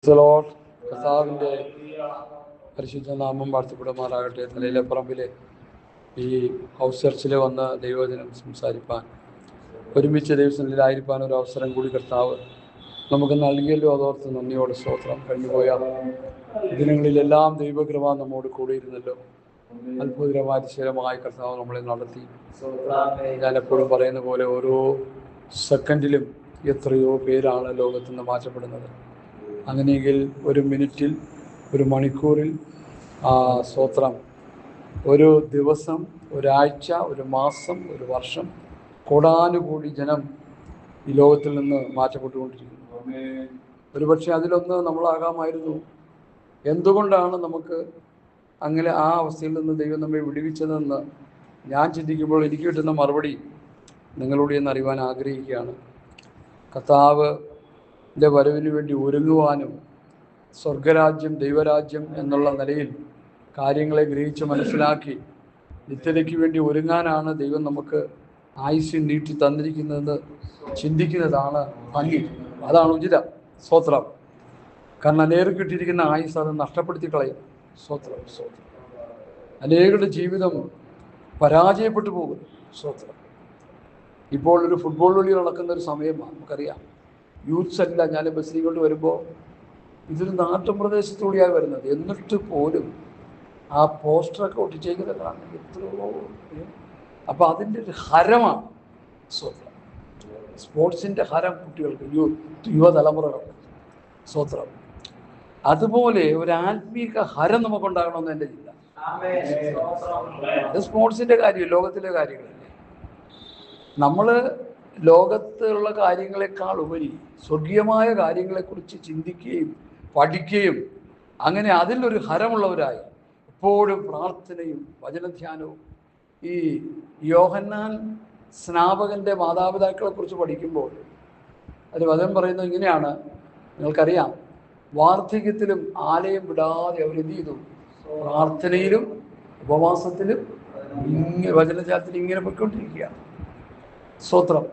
കർത്താവിൻ്റെ പരിശുദ്ധ നാമം വാഴ്ത്തപ്പെടുമാറാകട്ടെ. തലയിലെ പറമ്പിലെ ഈ ഹൗസ് ചർച്ചിൽ വന്ന് ദൈവവചനം സംസാരിപ്പാൻ, ഒരുമിച്ച് ദൈവസന്നിധിയിലായിരിക്കാൻ ഒരു അവസരം കൂടി കർത്താവ് നമുക്ക് നൽകിയല്ലോ. അതോർത്ത് നന്ദിയോടെ സ്തോത്രം. കഴിഞ്ഞുപോയ ദിനങ്ങളിലെല്ലാം ദൈവകൃപ നമ്മോട് കൂടിയിരുന്നല്ലോ. അത്ഭുതകരമായ അതിശയമായി കർത്താവ് നമ്മളെ നടത്തി. ഞാൻ എപ്പോഴും പറയുന്ന പോലെ ഓരോ സെക്കൻഡിലും എത്രയോ പേരാണ് ലോകത്തു നിന്ന് മാറ്റപ്പെടുന്നത്. അങ്ങനെയെങ്കിൽ ഒരു മിനിറ്റിൽ, ഒരു മണിക്കൂറിൽ, സ്തോത്രം, ഒരു ദിവസം, ഒരാഴ്ച, ഒരു മാസം, ഒരു വർഷം, കോടാനുകൂടി ജനം ഈ ലോകത്തിൽ നിന്ന് മാറ്റപ്പെട്ടുകൊണ്ടിരിക്കുന്നു. ഒരുപക്ഷെ അതിലൊന്ന് നമ്മളാകാമായിരുന്നു. എന്തുകൊണ്ടാണ് നമുക്ക് അങ്ങനെ ആ അവസ്ഥയിൽ നിന്ന് ദൈവം നമ്മെ വിടുവിച്ചതെന്ന് ഞാൻ ചിന്തിക്കുമ്പോൾ എനിക്ക് കിട്ടുന്ന മറുപടി നിങ്ങളോട് എന്ന് അറിയുവാൻ ആഗ്രഹിക്കുകയാണ്. കർത്താവിൻ്റെ വരവിന് വേണ്ടി ഒരുങ്ങുവാനും സ്വർഗരാജ്യം, ദൈവരാജ്യം എന്നുള്ള നിലയിൽ കാര്യങ്ങളെ ഗ്രഹിച്ച് മനസ്സിലാക്കി നിത്യതയ്ക്ക് വേണ്ടി ഒരുങ്ങാനാണ് ദൈവം നമുക്ക് ആയുസ് നീട്ടി തന്നിരിക്കുന്നതെന്ന് ചിന്തിക്കുന്നതാണ് ഭംഗി. അതാണ് ഉചിതം. സ്തോത്രം. കാരണം അനേകം കിട്ടിയിരിക്കുന്ന ആയുസ് അത് നഷ്ടപ്പെടുത്തി കളയും. സ്തോത്രം, സ്തോത്രം. അനേകരുടെ ജീവിതം പരാജയപ്പെട്ടു പോകും. സ്തോത്രം. ഇപ്പോൾ ഒരു ഫുട്ബോൾ കളി നടക്കുന്ന ഒരു സമയമാണ്, നമുക്കറിയാം. യൂത്ത്സ് എല്ലാം, ഞാൻ ബസ്സിൽ കൊണ്ട് വരുമ്പോൾ ഇതൊരു നാട്ടും പ്രദേശത്തൂടെയാണ് വരുന്നത്. എന്നിട്ട് പോലും ആ പോസ്റ്ററൊക്കെ ഒട്ടിച്ചേക്കുന്നത് കാണാൻ എത്രയോ. അപ്പം അതിൻ്റെ ഒരു ഹരമാണ് സ്തോത്രം. സ്പോർട്സിൻ്റെ ഹരം കുട്ടികൾക്ക്, യുവതലമുറകൾക്ക്. സ്തോത്രം. അതുപോലെ ഒരു ആത്മീക ഹരം നമുക്കുണ്ടാകണമെന്ന് എൻ്റെ ചിന്ത. ഇത് സ്പോർട്സിൻ്റെ കാര്യം, ലോകത്തിലെ കാര്യങ്ങളല്ലേ. നമ്മൾ ലോകത്തുള്ള കാര്യങ്ങളെക്കാൾ ഉപരി സ്വർഗീയമായ കാര്യങ്ങളെക്കുറിച്ച് ചിന്തിക്കുകയും പഠിക്കുകയും അങ്ങനെ അതിലൊരു ഹരമുള്ളവരായി എപ്പോഴും പ്രാർത്ഥനയും വചനധ്യാനവും. ഈ യോഹന്നാൻ സ്നാപകൻ്റെ മാതാപിതാക്കളെക്കുറിച്ച് പഠിക്കുമ്പോൾ അത് വചനം പറയുന്നത് ഇങ്ങനെയാണ്. നിങ്ങൾക്കറിയാം, വാർദ്ധക്യത്തിലും ആലയം വിടാതെ അവരെന്ത് ചെയ്തു? പ്രാർത്ഥനയിലും ഉപവാസത്തിലും വചനധ്യാനത്തിലും ഇങ്ങനെ പോയിക്കൊണ്ടിരിക്കുകയാണ്. സ്തോത്രം.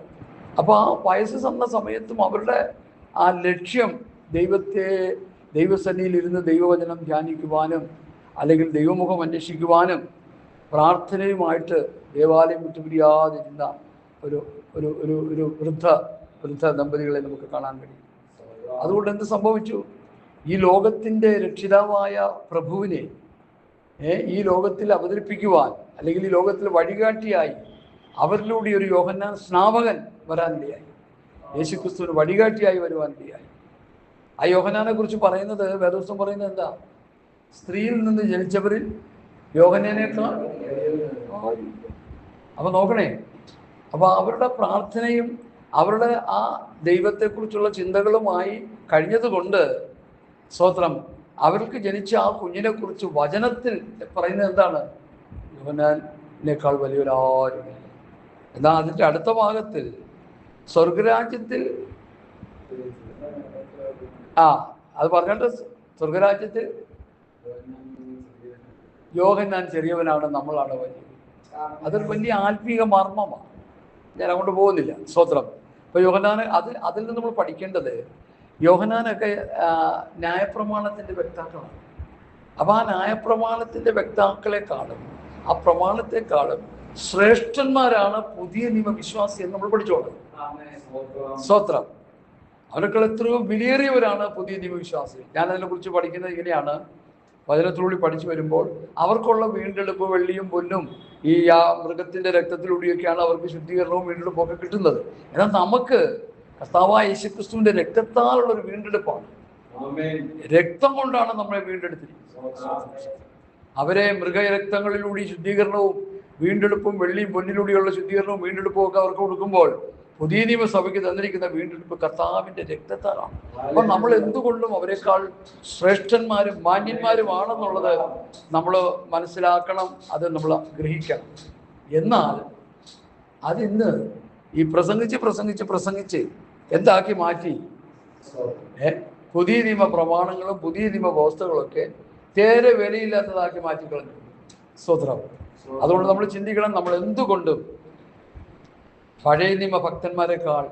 അപ്പോൾ ആ വയസ്സ് തന്ന സമയത്തും അവരുടെ ആ ലക്ഷ്യം ദൈവസന്നിധിയിലിരുന്ന് ദൈവവചനം ധ്യാനിക്കുവാനും അല്ലെങ്കിൽ ദൈവമുഖം അന്വേഷിക്കുവാനും പ്രാർത്ഥനയുമായിട്ട് ദേവാലയം വിട്ടുപിരിയാതിരുന്ന ഒരു ഒരു ഒരു ഒരു വൃദ്ധ ദമ്പതികളെ നമുക്ക് കാണാൻ കഴിയും. അതുകൊണ്ട് എന്ത് സംഭവിച്ചു? ഈ ലോകത്തിൻ്റെ രക്ഷിതാവായ പ്രഭുവിനെ ഈ ലോകത്തിൽ അവതരിപ്പിക്കുവാൻ അല്ലെങ്കിൽ ഈ ലോകത്തിൽ വഴികാട്ടിയായി അവരിലൂടെ ഒരു യോഹന്നാൻ സ്നാപകൻ വരാനിടയായി. യേശുക്രിസ്തുവിന് വഴികാട്ടിയായി വരുവാനിടയായി. ആ യോഹന്നാനെ കുറിച്ച് പറയുന്നത്, വേദപുസ്തകം പറയുന്നത് എന്താ? സ്ത്രീയിൽ നിന്ന് ജനിച്ചവരിൽ യോഹന്നാനേക്കാൾ. അപ്പം നോക്കണേ. അപ്പോൾ അവരുടെ പ്രാർത്ഥനയും അവരുടെ ആ ദൈവത്തെക്കുറിച്ചുള്ള ചിന്തകളുമായി കഴിഞ്ഞതുകൊണ്ട് സ്തോത്രം, അവർക്ക് ജനിച്ച ആ കുഞ്ഞിനെക്കുറിച്ച് വചനത്തിൽ പറയുന്നത് എന്താണ്? യോഹന്നാനേക്കാൾ വലിയൊരാരും. എന്നാൽ അതിൻ്റെ അടുത്ത ഭാഗത്തിൽ സ്വർഗരാജ്യത്തിൽ അത് പറഞ്ഞിട്ട് സ്വർഗരാജ്യത്തിൽ യോഹന്നാൻ ചെറിയവനാണ്, നമ്മളാണ് വലിയ. അതൊരു വലിയ ആത്മീക മർമ്മമാണ്. ഞാൻ അങ്ങോട്ട് പോകുന്നില്ല. സ്തോത്രം. ഇപ്പോൾ യോഹന്നാൻ അതിൽ നിന്ന് നമ്മൾ പഠിക്കേണ്ടത്, യോഹന്നാനൊക്കെ ന്യായപ്രമാണത്തിൻ്റെ വ്യക്താക്കളാണ്. അപ്പോൾ ആ ന്യായപ്രമാണത്തിൻ്റെ വ്യക്താക്കളെക്കാളും ആ പ്രമാണത്തെക്കാളും ശ്രേഷ്ഠന്മാരാണ് പുതിയ നിയമവിശ്വാസി എന്ന് നമ്മൾ പഠിച്ചോളൂ. സ്തോത്രം. അവരെക്കാൾ എത്രയോ വിലയേറിയവരാണ് പുതിയ നിയമവിശ്വാസി. ഞാൻ അതിനെക്കുറിച്ച് പഠിക്കുന്നത് ഇങ്ങനെയാണ്. വചനത്തിലൂടെ പഠിച്ചു വരുമ്പോൾ അവർക്കുള്ള വീണ്ടെടുപ്പ് വെള്ളിയും പൊന്നും ഈ മൃഗത്തിൻ്റെ രക്തത്തിലൂടെയൊക്കെയാണ് അവർക്ക് ശുദ്ധീകരണവും വീണ്ടെടുപ്പും ഒക്കെ കിട്ടുന്നത്. എന്നാൽ നമുക്ക് കർത്താവായ യേശുക്രിസ്തുവിൻ്റെ രക്തത്താലുള്ളൊരു വീണ്ടെടുപ്പാണ്. രക്തം കൊണ്ടാണ് നമ്മളെ വീണ്ടെടുത്തിരിക്കുന്നത്. അവരെ മൃഗരക്തങ്ങളിലൂടെ ശുദ്ധീകരണവും വീണ്ടെടുപ്പും വെള്ളിയും പൊന്നിലൂടെയുള്ള ശുദ്ധീകരണവും വീണ്ടെടുപ്പും ഒക്കെ അവർക്ക് കൊടുക്കുമ്പോൾ പുതിയ നിയമസഭയ്ക്ക് തന്നിരിക്കുന്ന വീണ്ടെടുപ്പ് കർത്താവിൻ്റെ രക്തത്താലാണ്. അപ്പം നമ്മൾ എന്തുകൊണ്ടും അവരെക്കാൾ ശ്രേഷ്ഠന്മാരും മാന്യന്മാരുമാണെന്നുള്ളത് നമ്മൾ മനസ്സിലാക്കണം, അത് നമ്മൾ ഗ്രഹിക്കണം. എന്നാൽ അതിന്ന് ഈ പ്രസംഗിച്ച് എന്താക്കി മാറ്റി? പുതിയ നിയമ പ്രമാണങ്ങളും പുതിയ നിയമ വ്യവസ്ഥകളൊക്കെ തീരെ വിലയില്ലാത്തതാക്കി മാറ്റിക്കളഞ്ഞു. സ്തോത്രം. അതുകൊണ്ട് നമ്മൾ ചിന്തിക്കണം, നമ്മൾ എന്തുകൊണ്ടും പഴയ നിയമ ഭക്തന്മാരെക്കാൾ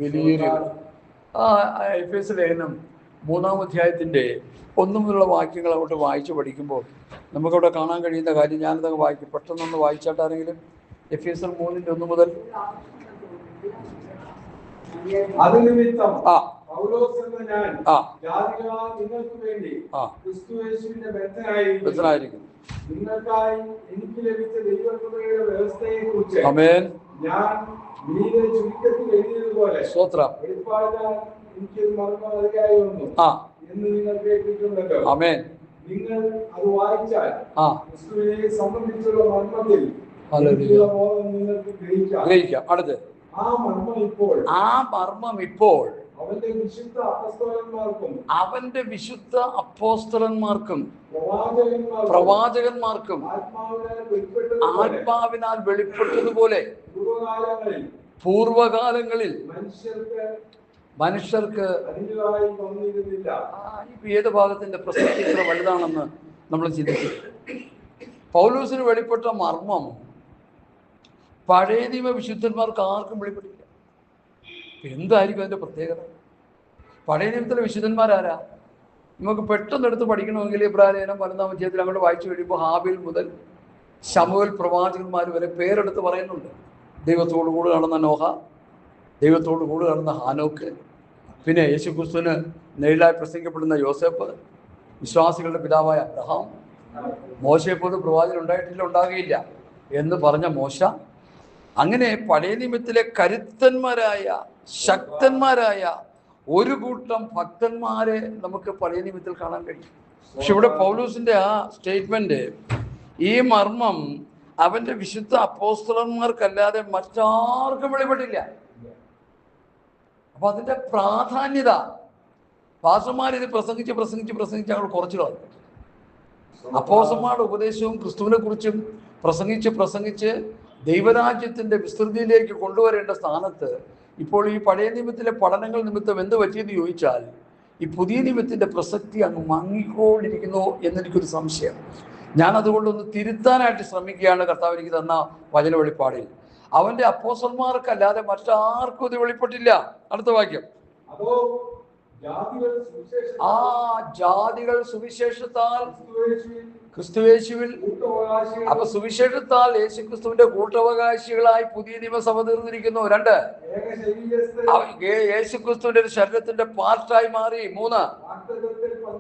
വലിയൊരു എഫേസ്യ ലേഖനം 3-ാം അധ്യായത്തിൻ്റെ 1 മുതലുള്ള വാക്യങ്ങൾ അങ്ങോട്ട് വായിച്ച് പഠിക്കുമ്പോൾ നമുക്കവിടെ കാണാൻ കഴിയുന്ന കാര്യം, ഞാനതങ്ങ് വായിക്കും, പെട്ടെന്നൊന്ന് വായിച്ചാട്ടാരെങ്കിലും. എഫേസ്യർ 3:1 മുതൽ. ആമേൻ. സ്തോത്രം. ആമേൻ. നിങ്ങൾ അത് വായിച്ചാൽ ക്രിസ്തുവിനെ സംബന്ധിച്ചുള്ള മർമ്മത്തിൽ ഗ്രഹിക്കാം. അടുത്ത് ആ മർമ്മം ഇപ്പോൾ അവന്റെ വിശുദ്ധ അപ്പോസ്തലന്മാർക്കും പ്രവാചകന്മാർക്കും ആത്മാവിനാൽ വെളിപ്പെട്ടതുപോലെ പൂർവകാലങ്ങളിൽ മനുഷ്യർക്ക് വേദഭാഗത്തിന്റെ പ്രസക്തി ഇത്ര വലുതാണെന്ന് നമ്മൾ ചിന്തിച്ചു. പൗലോസിന് വെളിപ്പെട്ട മർമ്മം പഴയ നിയമ വിശുദ്ധന്മാർക്ക് ആർക്കും വെളിപ്പെട്ടില്ല. എന്തായിരിക്കും അതിൻ്റെ പ്രത്യേകത? പഴയ നിയമത്തിലെ വിശുദ്ധന്മാരാരാ? നമുക്ക് പെട്ടെന്ന് എടുത്ത് പഠിക്കണമെങ്കിൽ ഇബ്രാഹിം 11-ാം അധ്യായത്തിൽ അങ്ങോട്ട് വായിച്ചു കഴിയുമ്പോൾ ഹാബിൽ മുതൽ ശമൂവേൽ പ്രവാചകന്മാർ വരെ പേരെടുത്ത് പറയുന്നുണ്ട്. ദൈവത്തോടു കൂടി നടന്ന നോഹ, ദൈവത്തോടു കൂടി നടന്ന ഹാനോക്ക്, പിന്നെ യേശുക്രിസ്തുവിന് നേരിലായി പ്രസംഗിക്കപ്പെടുന്ന യോസേപ്പ്, വിശ്വാസികളുടെ പിതാവായ അബ്രഹാം, മോശയെപ്പോലും പ്രവാചകൻ ഉണ്ടായിട്ടില്ല, ഉണ്ടാകുകയില്ല എന്ന് പറഞ്ഞ മോശ. അങ്ങനെ പഴയ നിയമത്തിലെ കരുത്തന്മാരായ ശക്തന്മാരായ ഒരു കൂട്ടം ഭക്തന്മാരെ നമുക്ക് പഴയ നിയമത്തിൽ കാണാൻ കഴിയും. പക്ഷെ ഇവിടെ പൗലോസിന്റെ ആ സ്റ്റേറ്റ്മെന്റ്, ഈ മർമ്മം അവന്റെ വിശുദ്ധ അപ്പോസ്തലന്മാർക്കല്ലാതെ മറ്റാർക്കും വെളിപ്പെട്ടില്ല. അപ്പൊ അതിന്റെ പ്രാധാന്യത പാസ്റ്റർമാരിത് പ്രസംഗിച്ച് ഞങ്ങൾ കുറച്ചു കളഞ്ഞു. അപ്പോസ്തലന്മാരുടെ ഉപദേശവും ക്രിസ്തുവിനെ കുറിച്ചും പ്രസംഗിച്ച് ദൈവരാജ്യത്തിന്റെ വിസ്തൃതിയിലേക്ക് കൊണ്ടുവരേണ്ട സ്ഥാനത്ത് ഇപ്പോൾ ഈ പഴയ നിയമത്തിലെ പഠനങ്ങൾ നിമിത്തം എന്ത് പറ്റിയെന്ന് ചോദിച്ചാൽ, ഈ പുതിയ നിയമത്തിന്റെ പ്രസക്തി അങ്ങ് മങ്ങിക്കൊണ്ടിരിക്കുന്നു എന്നെനിക്കൊരു സംശയം. ഞാൻ അതുകൊണ്ടൊന്ന് തിരുത്താനായിട്ട് ശ്രമിക്കുകയാണ്. കർത്താവ് എനിക്ക് തന്ന വചന വെളിപ്പാടിൽ അവന്റെ അപ്പോസ്തലന്മാർക്കല്ലാതെ മറ്റാർക്കും ഇത് വെളിപ്പെട്ടില്ല. അടുത്ത വാക്യം. ജാതികൾ സുവിശേഷത്താൽ ക്രിസ്തുയേശുവിൽ, അപ്പൊ സുവിശേഷത്താൽ യേശു ക്രിസ്തുവിന്റെ കൂട്ടവകാശികളായി പുതിയ നിയമസഭ തീർന്നിരിക്കുന്നു. 2, യേശു ക്രിസ്തുവിന്റെ ഒരു ശരീരത്തിന്റെ പാർട്ടായി മാറി. 3,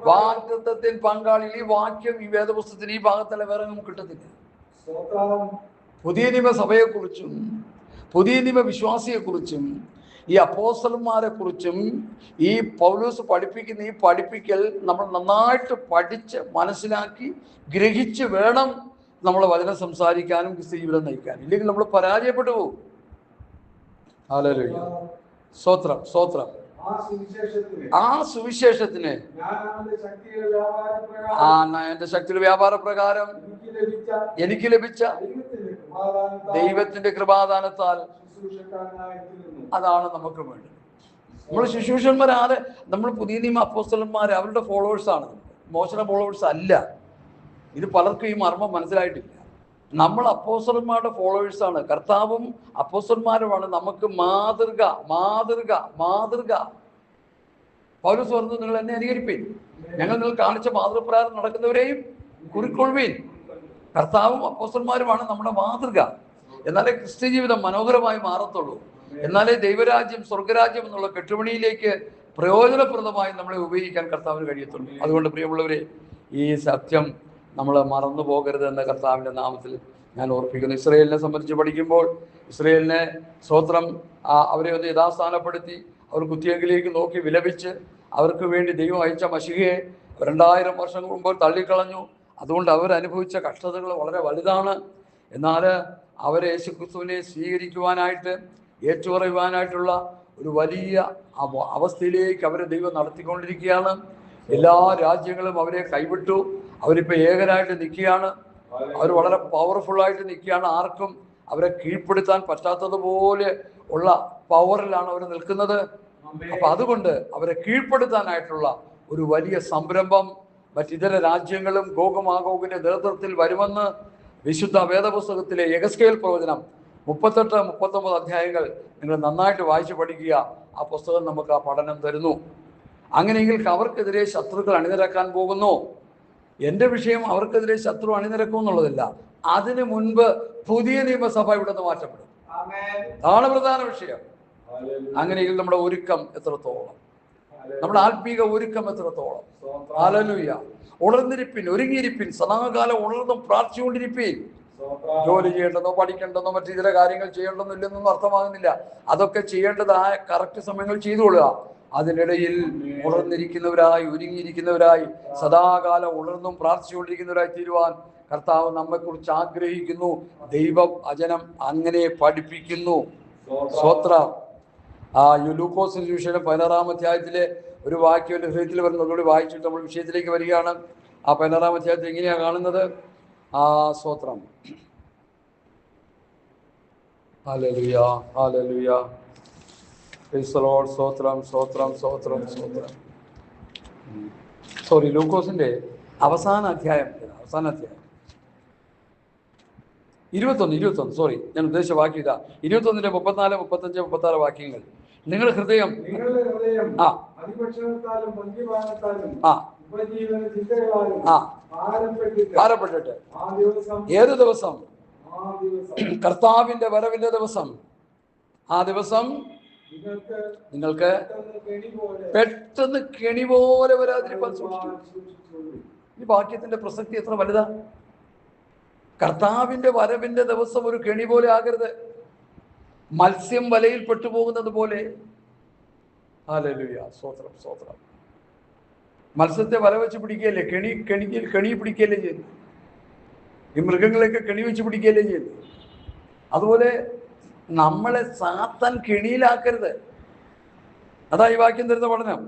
വാഗ്ദത്തത്തിൽ പങ്കാളി. ഈ വാക്യം ഈ വേദപുസ്തകത്തിന് ഈ ഭാഗത്തല്ല വേറെ നമുക്ക് കിട്ടത്തില്ല. പുതിയ നിയമസഭയെക്കുറിച്ചും പുതിയ നിയമ വിശ്വാസിയെക്കുറിച്ചും ഈ അപ്പോസ്തലന്മാരെ കുറിച്ചും ഈ പൗലോസ് പഠിപ്പിക്കുന്ന ഈ പഠിപ്പിക്കൽ നമ്മൾ നന്നായിട്ട് പഠിച്ച് മനസ്സിലാക്കി ഗ്രഹിച്ച് വേണം നമ്മൾ വചനം സംസാരിക്കാനും ക്രിസ്ത്യ ജീവിതം നയിക്കാനും. ഇല്ലെങ്കിൽ നമ്മൾ പരാജയപ്പെട്ടു പോകും. ഹല്ലേലൂയ. സ്തോത്രം, സ്തോത്രം. ആ സുവിശേഷത്തിന് എന്റെ ശക്തിയുടെ വ്യാപാര പ്രകാരം എനിക്ക് ലഭിച്ച ദൈവത്തിന്റെ കൃപാദാനത്താൽ അതാണ് നമുക്ക് വേണ്ടത്. നമ്മൾ ശുശ്രൂഷന്മാരാണ്. നമ്മൾ പുതിയ നിയമ അപ്പോസ്തലന്മാർ അവരുടെ ഫോളോവേഴ്സാണ്, മോശയുടെ ഫോളോവേഴ്സ് അല്ല. ഇത് പലർക്കും ഈ മർമ്മം മനസ്സിലായിട്ടില്ല. നമ്മൾ അപ്പോസ്തലന്മാരുടെ ഫോളോവേഴ്സാണ്. കർത്താവും അപ്പോസ്തലന്മാരുമാണ് നമുക്ക് മാതൃക. പൗലോസ് പറഞ്ഞു, നിങ്ങൾ എന്നെ അനുകരിപ്പീൻ, ഞങ്ങൾ നിങ്ങൾ കാണിച്ച മാതൃപ്രകാരം നടക്കുന്നവരെയും കുറിക്കൊള്ളുവീൻ. കർത്താവും അപ്പോസ്തലന്മാരുമാണ് നമ്മുടെ മാതൃക. എന്നാലേ ക്രിസ്ത്യ ജീവിതം മനോഹരമായി മാറത്തുള്ളൂ. എന്നാലേ ദൈവരാജ്യം, സ്വർഗരാജ്യം എന്നുള്ള കെട്ടുപണിയിലേക്ക് പ്രയോജനപ്രദമായി നമ്മളെ ഉപയോഗിക്കാൻ കർത്താവിന് കഴിയത്തുള്ളൂ. അതുകൊണ്ട് പ്രിയമുള്ളവരെ, ഈ സത്യം നമ്മൾ മറന്നു പോകരുത് എന്ന കർത്താവിൻ്റെ നാമത്തിൽ ഞാൻ ഓർപ്പിക്കുന്നു. ഇസ്രായേലിനെ സംബന്ധിച്ച് പഠിക്കുമ്പോൾ ഇസ്രായേലിനെ സ്തോത്രം അവരെ ഒന്ന് യഥാസ്ഥാനപ്പെടുത്തി അവർ കുത്തിയെങ്കിലേക്ക് നോക്കി വിലപിച്ച് അവർക്ക് വേണ്ടി ദൈവം അയച്ച മശിഹയെ 2000 വർഷം മുമ്പ് തള്ളിക്കളഞ്ഞു. അതുകൊണ്ട് അവരനുഭവിച്ച കഷ്ടതകൾ വളരെ വലുതാണ്. എന്നാൽ അവരെ യേശുക്രിസ്തുവിനെ സ്വീകരിക്കുവാനായിട്ട് ഏറ്റുപറയുവാനായിട്ടുള്ള ഒരു വലിയ അവസ്ഥയിലേക്ക് അവരെ ദൈവം നടത്തിക്കൊണ്ടിരിക്കുകയാണ്. എല്ലാ രാജ്യങ്ങളും അവരെ കൈവിട്ടു. അവരിപ്പോൾ ഏകനായിട്ട് നിൽക്കുകയാണ്. അവർ വളരെ പവർഫുള്ളായിട്ട് നിൽക്കുകയാണ്. ആർക്കും അവരെ കീഴ്പ്പെടുത്താൻ പറ്റാത്തതുപോലെ ഉള്ള പവറിലാണ് അവർ നിൽക്കുന്നത്. അപ്പൊ അതുകൊണ്ട് അവരെ കീഴ്പ്പെടുത്താനായിട്ടുള്ള ഒരു വലിയ സംരംഭം മറ്റിതര രാജ്യങ്ങളും ഗോഗുമാഗോഗിന്റെ നേതൃത്വത്തിൽ വരുമെന്ന് വിശുദ്ധ വേദപുസ്തകത്തിലെ യെഹെസ്കേൽ പ്രവചനം 38-39 അധ്യായങ്ങൾ നിങ്ങൾ നന്നായിട്ട് വായിച്ചു പഠിക്കുക. ആ പുസ്തകം നമുക്ക് ആ പഠനം തരുന്നു. അങ്ങനെയെങ്കിൽ അവർക്കെതിരെ ശത്രുക്കൾ അണിനിരക്കാൻ പോകുന്നു. എൻ്റെ വിഷയം അവർക്കെതിരെ ശത്രു അണിനിരക്കും എന്നുള്ളതല്ല, അതിനു മുൻപ് പുതിയ നിയമസഭ ഇവിടെ നിന്ന് മാറ്റപ്പെടും. അതാണ് പ്രധാന വിഷയം. അങ്ങനെയെങ്കിൽ നമ്മുടെ ഒരുക്കം എത്രത്തോളം, നമ്മുടെ ആത്മീക ഒരുക്കം എത്രത്തോളം. ഹല്ലേലൂയ. ഉണർന്നിരിപ്പിൻ, ഒരുങ്ങിയിരിപ്പിൻ, സദാകാലം ഉണർന്നും പ്രാർത്ഥിച്ചുകൊണ്ടിരിപ്പിൻ. ജോലി ചെയ്യേണ്ടെന്നോ പഠിക്കേണ്ടെന്നോ മറ്റു ചില കാര്യങ്ങൾ ചെയ്യേണ്ടെന്നോ ഇല്ലെന്നൊന്നും അർത്ഥമാകുന്നില്ല. അതൊക്കെ ചെയ്യേണ്ടതായ കറക്റ്റ് സമയങ്ങൾ ചെയ്തുകൊള്ളുക. അതിനിടയിൽ ഉണർന്നിരിക്കുന്നവരായി, ഒരുങ്ങിയിരിക്കുന്നവരായി, സദാകാലം ഉണർന്നും പ്രാർത്ഥിച്ചുകൊണ്ടിരിക്കുന്നവരായി തീരുവാൻ കർത്താവ് നമ്മെക്കുറിച്ച് ആഗ്രഹിക്കുന്നു. ദൈവം വചനം അങ്ങനെ പഠിപ്പിക്കുന്നു. സ്തോത്രം. ലൂക്കോസിന്റെ സുവിശേഷം 16-ാം അധ്യായത്തിലെ ഒരു വാക്യം എൻ്റെ ഹൃദയത്തിൽ വരുന്നത്, അതുകൂടി വായിച്ചിട്ട് നമ്മൾ വിഷയത്തിലേക്ക് വരികയാണ്. ആ 16-ാം അധ്യായത്തിൽ എങ്ങനെയാണ് കാണുന്നത്? സ്തോത്രം. Hallelujah, hallelujah. Praise the Lord. സ്തോത്രം, സ്തോത്രം, സ്തോത്രം, സ്തോത്രം. സോറി, ലൂക്കോസിന്റെ അവസാന അധ്യായം 21, സോറി, ഞാൻ ഉദ്ദേശിച്ച വാക്യം ഇതാ. 21-ന്റെ 34, 35, 36 വാക്യങ്ങൾ. നിങ്ങളുടെ ഹൃദയം ഭാരപ്പെട്ടിട്ട് ഏത് ദിവസം? കർത്താവിന്റെ വരവിന്റെ ദിവസം. ആ ദിവസം നിങ്ങൾക്ക് പെട്ടെന്ന് കെണി പോലെ വരാതിരിക്കാൻ സൂക്ഷിച്ചു. ഈ വാക്യത്തിന്റെ പ്രസക്തി എത്ര വലുതാ! കർത്താവിന്റെ വരവിന്റെ ദിവസം ഒരു കെണി പോലെ ആകരുത്. മത്സ്യം വലയിൽ പെട്ടുപോകുന്നത് പോലെ. ഹല്ലേലൂയ, സ്തോത്രം, സ്തോത്രം. മത്സ്യത്തെ വല വെച്ച് പിടിക്കുകയല്ലേ, കെണി പിടിക്കുകയല്ലേ ചെയ്യുന്നു. ഈ മൃഗങ്ങളെയൊക്കെ കെണി വെച്ച് പിടിക്കുകയല്ലേ ചെയ്യുന്നു. അതുപോലെ നമ്മളെ സാത്താൻ കെണിയിലാക്കരുത്. അതാ ഈ വാക്യം തരുന്ന പഠനം.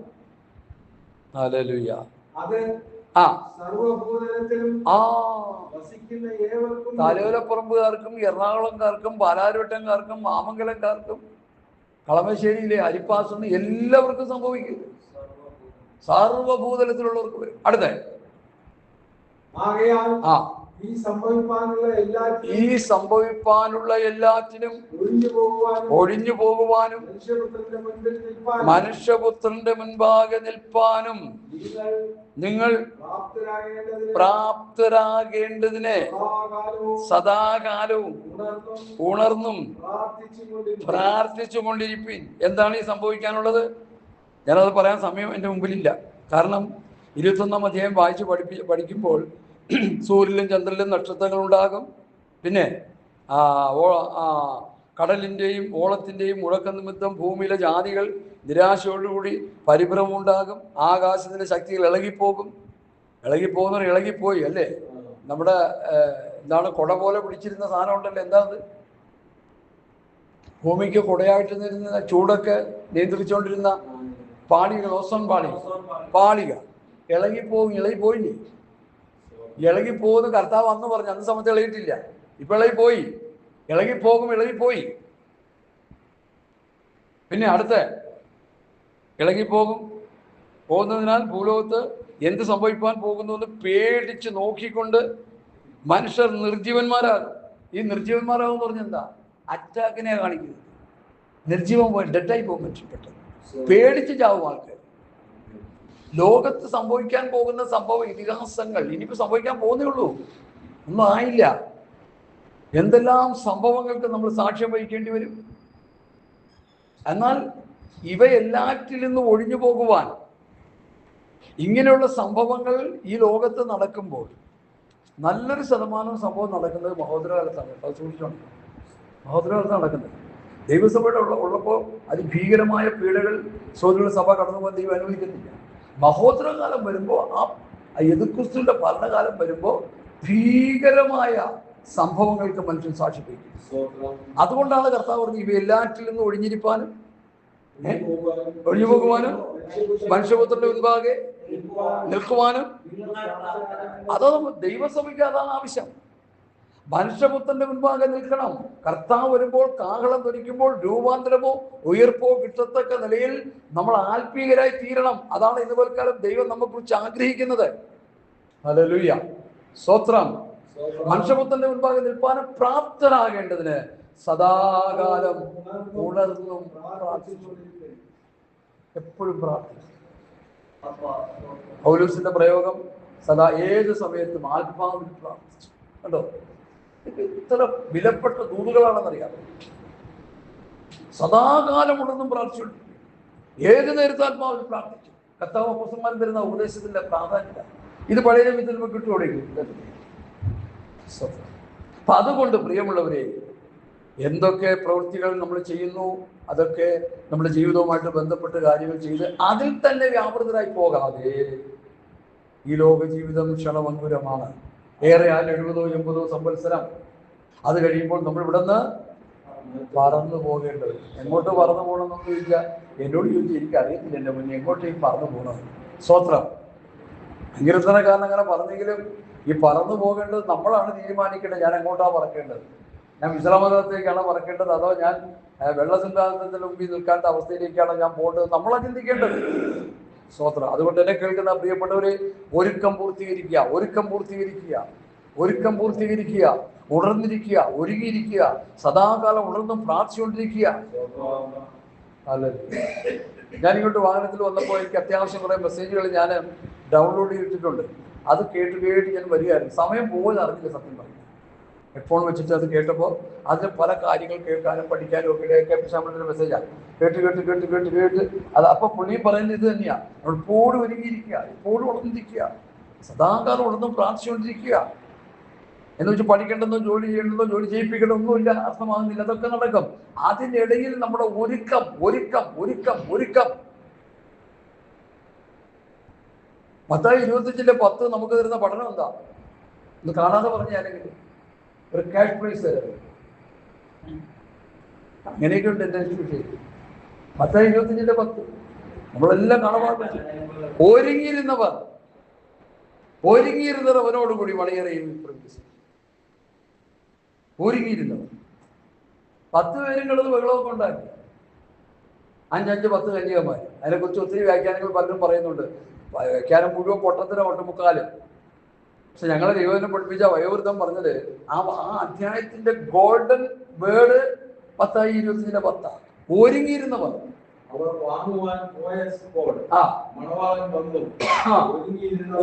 ഹല്ലേലൂയ. തലയോലപ്പറമ്പുകാർക്കും എറണാകുളംകാർക്കും പാലാരിവട്ടംകാർക്കും മാമംഗലംകാർക്കും കളമശ്ശേരിയിലെ അരിപ്പാസെന്ന് എല്ലാവർക്കും സംഭവിക്കും. സർവഭൂതലത്തിലുള്ളവർക്ക് വരും. അടുത്ത ഈ സംഭവിപ്പാനുള്ള എല്ലാറ്റിനും ഒഴിഞ്ഞു പോകുവാനും മനുഷ്യപുത്രന്റെ മുൻപാകെ നിൽപ്പാനും നിങ്ങൾ പ്രാപ്തരാകേണ്ടതിനെ സദാകാലവും ഉണർന്നും പ്രാർത്ഥിച്ചുകൊണ്ടിരിപ്പിൻ. എന്താണ് ഈ സംഭവിക്കാനുള്ളത്? ഞാനത് പറയാൻ സമയം എൻ്റെ മുമ്പിലില്ല. കാരണം 21-ാം അധ്യായം വായിച്ച് പഠിക്കുമ്പോൾ സൂര്യനിലും ചന്ദ്രനിലും നക്ഷത്രങ്ങളുണ്ടാകും. പിന്നെ കടലിൻ്റെയും ഓളത്തിൻ്റെയും മുഴക്ക നിമിത്തം ഭൂമിയിലെ ജാതികൾ നിരാശയോടുകൂടി പരിഭ്രമമുണ്ടാകും. ആകാശത്തിൻ്റെ ശക്തികൾ ഇളകിപ്പോയി അല്ലേ. നമ്മുടെ എന്താണ് കുട പോലെ പിടിച്ചിരുന്ന സാധനം ഉണ്ടല്ലോ, എന്താ അത്? ഭൂമിക്ക് കുടയായിട്ട് നിന്നിരുന്ന ചൂടൊക്കെ നിയന്ത്രിച്ചുകൊണ്ടിരുന്ന പാളികൾ, ഓസോൺ പാളിക ഇളകിപ്പോയില്ലേ. ഇളകിപ്പോകുന്ന കർത്താവ് അന്ന് പറഞ്ഞു, അന്ന് സമയത്ത് ഇളകിയിട്ടില്ല. ഇപ്പൊ ഇളകിപ്പോയി. പിന്നെ അടുത്ത പോകുന്നതിനാൽ ഭൂലോകത്ത് എന്ത് സംഭവിക്കാൻ പോകുന്നു എന്ന് പേടിച്ച് നോക്കിക്കൊണ്ട് മനുഷ്യർ നിർജീവന്മാരാകും. ഈ നിർജീവന്മാരാകും പറഞ്ഞ എന്താ? അറ്റാക്കിനെ കാണിക്കുന്നത്. നിർജീവം പോയി ഡെഡായി പോകും മനുഷ്യൻ. പെട്ടെന്ന് പേടിച്ച് ചാവും ആൾക്കാർ. ലോകത്ത് സംഭവിക്കാൻ പോകുന്ന ഇതിഹാസങ്ങൾ ഇനിയിപ്പോൾ സംഭവിക്കാൻ പോകുന്നേ ഉള്ളൂ, ഒന്നും ആയില്ല. എന്തെല്ലാം സംഭവങ്ങൾക്ക് നമ്മൾ സാക്ഷ്യം വഹിക്കേണ്ടി വരും. എന്നാൽ ഇവയെല്ലാറ്റിൽ നിന്നും ഒഴിഞ്ഞു പോകുവാൻ ഇങ്ങനെയുള്ള സംഭവങ്ങൾ ഈ ലോകത്ത് നടക്കുമ്പോൾ നല്ലൊരു ശതമാനം സംഭവം നടക്കുന്നത് മഹോദരകാലത്താണ്. അത് സൂക്ഷിച്ചോണ്ട്, മഹോദരകാലത്ത് നടക്കുന്നത്. ദൈവസഭയുടെ ഉള്ളപ്പോൾ അതിഭീകരമായ പീഡകൾ സോദരങ്ങളുടെ സഭ കടന്നു പോകാൻ ദൈവം അനുവദിക്കുന്നില്ല. മഹോദരകാലം വരുമ്പോൾ, യെഹൂദക്രിസ്തുവിന്റെ ഭരണകാലം വരുമ്പോൾ ഭീകരമായ സംഭവങ്ങൾക്ക് മനുഷ്യൻ സാക്ഷി വഹിക്കും. അതുകൊണ്ടാണ് കർത്താവ് പറഞ്ഞത് ഇവയെല്ലാറ്റിൽ നിന്നും ഒഴിഞ്ഞിരിപ്പാനും ഒഴിഞ്ഞു പോകുവാനും മനുഷ്യപുത്രന്റെ മുൻപാകെ നിൽക്കുവാനും. അതോ ദൈവസഭയ്ക്ക് അതാണ് ആവശ്യം. മനുഷ്യപുത്രന്റെ മുൻപാകെ നിൽക്കണം. കർത്താവ് വരുമ്പോൾ കാഹളം ധ്വനിക്കുമ്പോൾ രൂപാന്തരമോ ഉയർപ്പോ കിട്ടത്തക്ക നിലയിൽ നമ്മൾ ആത്മീയരായി തീരണം. അതാണ് ഇന്ന് പോൽക്കാലം ദൈവം നമ്മെക്കുറിച്ച് ആഗ്രഹിക്കുന്നത്. ഹല്ലേലൂയ, സ്തോത്രം. മനുഷ്യപുത്രന്റെ മുൻപാകെ നിൽപ്പാനും പ്രാപ്തരാകേണ്ടതിന് സദാകാലം ഉണർന്നും പ്രാർത്ഥിച്ചു. എപ്പോഴും പ്രാർത്ഥിക്കും. പൗലോസിന്റെ പ്രയോഗം സദാ ഏത് സമയത്തും ആത്മാവിൽ പ്രാർത്ഥിച്ചു. കണ്ടോ, ഇത്ര വിലപ്പെട്ട ദൂതുകളാണെന്നറിയാം. സദാകാലം ഉണർന്നും പ്രാർത്ഥിച്ചുകൊണ്ടിരിക്കും. ഏത് നേരത്തെ ആത്മാവിൽ പ്രാർത്ഥിച്ചു. കർത്താവ് അപ്പോസ്തലന്മാർ തരുന്ന ഉപദേശത്തിന്റെ പ്രാധാന്യത ഇത് പഴയ നിയമത്തിൽ നമുക്ക് കിട്ടുകയും. അപ്പൊ അതുകൊണ്ട് പ്രിയമുള്ളവരെ, എന്തൊക്കെ പ്രവൃത്തികൾ നമ്മൾ ചെയ്യുന്നു അതൊക്കെ നമ്മുടെ ജീവിതവുമായിട്ട് ബന്ധപ്പെട്ട് കാര്യങ്ങൾ ചെയ്ത് അതിൽ തന്നെ വ്യാപൃതരായി പോകാതെ, ഈ ലോക ജീവിതം ക്ഷണഭങ്കുരമാണ്. ഏറെ 70-80 സംവത്സരം. അത് കഴിയുമ്പോൾ നമ്മൾ ഇവിടുന്ന് പറന്നു പോകേണ്ടത്. എങ്ങോട്ട് പറന്നു പോകണമെന്നൊന്നും ചോദിച്ചാൽ എന്നോട് ചോദിച്ചാൽ എനിക്കറിയത്തില്ല എൻ്റെ മുന്നേ എങ്ങോട്ടേക്ക് പറന്നു പോകണം. സ്വത്രം സങ്കീർത്തനക്കാരൻ അങ്ങനെ പറഞ്ഞെങ്കിലും ഈ പറന്നു പോകേണ്ടത് നമ്മളാണ് തീരുമാനിക്കേണ്ടത്. ഞാൻ എങ്ങോട്ടാണ് പറക്കേണ്ടത്? ഞാൻ വിശ്രമത്തിലേക്കാണോ പറക്കേണ്ടത്, അതോ ഞാൻ വെള്ളസിദ്ധാന്തത്തിന് മുമ്പിൽ നിൽക്കാത്ത അവസ്ഥയിലേക്കാണോ ഞാൻ പോകേണ്ടത്? നമ്മളാണ് ചിന്തിക്കേണ്ടത്. സ്വത്രം. അതുകൊണ്ട് എന്നെ കേൾക്കുന്ന പ്രിയപ്പെട്ടവരെ, ഒരുക്കം പൂർത്തീകരിക്കുക, ഒരുക്കം പൂർത്തീകരിക്കുക, ഒരുക്കം പൂർത്തീകരിക്കുക, ഉണർന്നിരിക്കുക, ഒരുങ്ങിയിരിക്കുക, സദാകാലം ഉണർന്നും പ്രാർത്ഥിച്ചുകൊണ്ടിരിക്കുക. അല്ല, ഞാനിങ്ങോട്ട് വാഹനത്തിൽ വന്നപ്പോൾ എനിക്ക് അത്യാവശ്യം കുറേ മെസ്സേജുകൾ ഞാൻ ഡൗൺലോഡ് ചെയ്തിട്ടുണ്ട്. അത് കേട്ട് ഞാൻ വരികയായിരുന്നു. സമയം പോലും അറിഞ്ഞില്ല സത്യം പറഞ്ഞു. ഹെഡ്ഫോൺ വെച്ചിട്ട് അത് കേട്ടപ്പോൾ അതിന് പല കാര്യങ്ങൾ കേൾക്കാനും പഠിക്കാനും ഒക്കെ KP മെസ്സേജാണ്. കേട്ട് അത് അപ്പോൾ പുള്ളി പറയുന്നത് ഇത് തന്നെയാണ്. നമ്മൾ എപ്പോഴും ഒരുങ്ങിയിരിക്കുക, എപ്പോഴും ഉണർന്നിരിക്കുക, സദാകാലം ഉണർന്നും പ്രാർത്ഥിച്ചുകൊണ്ടിരിക്കുക. എന്ന് വെച്ചാൽ പഠിക്കേണ്ടെന്നോ ജോലി ചെയ്യേണ്ടതോ ജോലി ചെയ്യിപ്പിക്കണമെന്നൊന്നുമില്ല, അർത്ഥമാകുന്നില്ല. അതൊക്കെ നടക്കും. അതിനിടയിൽ നമ്മുടെ ഒരുക്കം ഒരുക്കം ഒരുക്കം ഒരുക്കം. മത്തായി 25:10 നമുക്ക് തരുന്ന പഠനം എന്താ? ഇത് കാണാതെ പറഞ്ഞാലെങ്കിൽ ഒരു ക്യാഷ് പ്രൈസ് തരാം. അങ്ങനെയൊക്കെ ഉണ്ട് എൻ്റെ വിഷയം. മത്തായി 25:10 നമ്മളെല്ലാം കാണാൻ ഒരുങ്ങിയിരുന്നവർ അവനോടുകൂടി വളരെയേറെ പ്രവേശിച്ചു. ഒരുങ്ങിയിരുന്നവർ 10 പേരും കിടന്ന് ബഹളമൊക്കെ ഉണ്ടാക്കി. 5-10 കന്യകമാർ. അതിനെക്കുറിച്ച് ഒത്തിരി വ്യാഖ്യാനങ്ങൾ പലരും പറയുന്നുണ്ട്. വ്യാഖ്യാനം മുഴുവൻ പൊട്ടത്തിനോ ഒട്ടുമുക്കാലും. പക്ഷെ ഞങ്ങളെ ദൈവത്തിനെ പഠിപ്പിച്ച വയോവൃദ്ധം പറഞ്ഞത് ആ അധ്യായത്തിന്റെ ഗോൾഡൻ വേർഡ് മത്തായി 25:10. ഒരുങ്ങിയിരുന്നവർ.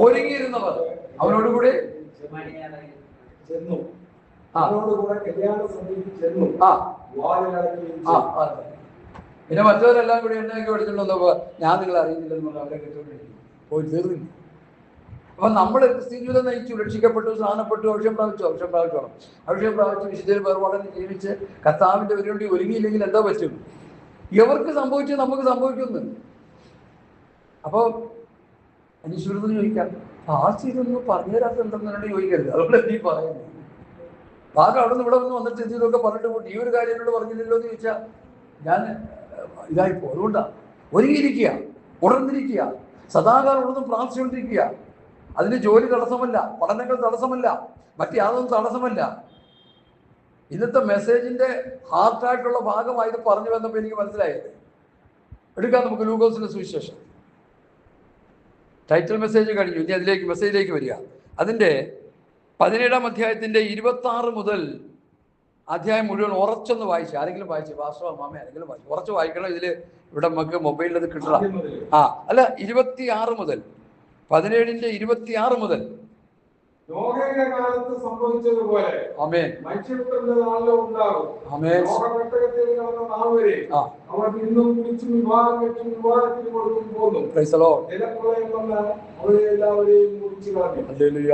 ഒരുങ്ങിയിരുന്നവർ അവനോടുകൂടി പിന്നെ മറ്റവരെല്ലാം കൂടി എണ്ണയൊക്കെ പഠിച്ചിട്ട് വന്നപ്പോ ഞാൻ നിങ്ങളെ അറിയുന്നില്ലെന്ന് പറഞ്ഞാൽ അവരെ കെട്ടുകൊണ്ടിരിക്കും. പോയി തീർന്നില്ല. അപ്പൊ നമ്മൾ ക്രിസ്ത്യൻ ജീവിതം നയിച്ചു, രക്ഷിക്കപ്പെട്ടു, സ്നാനപ്പെട്ടു, അഭിഷേകം പ്രാപിച്ചോണം. അഭിഷേകം പ്രാപിച്ച് വിശുദ്ധയിൽ വേർപാടനെ ജീവിച്ച് കർത്താവിന്റെ പരിപാടി ഒരുങ്ങിയില്ലെങ്കിൽ എന്താ പറ്റും? എവർക്ക് സംഭവിച്ചു നമുക്ക് സംഭവിക്കുന്നു. അപ്പൊ അനീശ്വരത്തിന് ചോദിക്കാം, ഇതൊന്നും പറഞ്ഞുതരാത്ത എന്തെന്നു ചോദിക്കരുത്. അതുകൊണ്ട് നീ പറയുന്നു ഭാഗം അവിടെ നിന്ന് ഇവിടെ വന്നിട്ട് ഇതൊക്കെ പറഞ്ഞിട്ട് പോയി ഈ ഒരു കാര്യം എന്നോട് പറഞ്ഞില്ലല്ലോ എന്ന് ചോദിച്ചാൽ ഞാൻ ഇതായിപ്പോ. അതുകൊണ്ടാണ് ഒരുങ്ങിയിരിക്കുക, ഉണർന്നിരിക്കുക, സദാകാലം ഉണർന്നും പ്രാർത്ഥിച്ചുകൊണ്ടിരിക്കുക. അതിന് ജോലി തടസ്സമല്ല, പഠനങ്ങൾ തടസ്സമല്ല, മറ്റു യാതൊന്നും തടസ്സമല്ല. ഇന്നത്തെ മെസ്സേജിന്റെ ഹാർട്ടായിട്ടുള്ള ഭാഗമായത് പറഞ്ഞു വന്നപ്പോൾ എനിക്ക് മനസ്സിലായത്. എടുക്കാം നമുക്ക് ലൂക്കോസിന്റെ സുവിശേഷം. ടൈറ്റിൽ മെസ്സേജ് കഴിഞ്ഞു, ഇനി അതിലേക്ക് മെസ്സേജിലേക്ക് വരിക. അതിൻ്റെ 17-ാം അധ്യായത്തിൻ്റെ 26 മുതൽ അധ്യായം മുഴുവൻ ഉറച്ചൊന്ന് വായിച്ചു. ആരെങ്കിലും വായിച്ചു? വാസ്തവ മാമ ആരെങ്കിലും വായിച്ചു? ഉറച്ച് വായിക്കണം. ഇവിടെ നമുക്ക് മൊബൈലിൽ അത് കിട്ടണം. അല്ല, 26 മുതൽ 17-ന്റെ 26 മുതൽ നോഹയുടെ കാലത്ത് സംഭവിച്ചതുപോലെ ആമേൻ മനുഷ്യപുത്രന്റെ നാളിലോ ഉണ്ടാകും. ആമേൻ. നോഹപെട്ടകത്തിൽ നടന്ന നാൾ വരെ അവർ ഇന്നും കുടിച്ചും വിവാഹം വെച്ചും വിവാഹത്തിന് കൊടുത്തും പോന്നു. Price the Lord. ജലപ്രളയം വന്നാൽ അവരെ എല്ലാവരെയും മുറിച്ചു കളഞ്ഞു. ഹല്ലേലൂയ.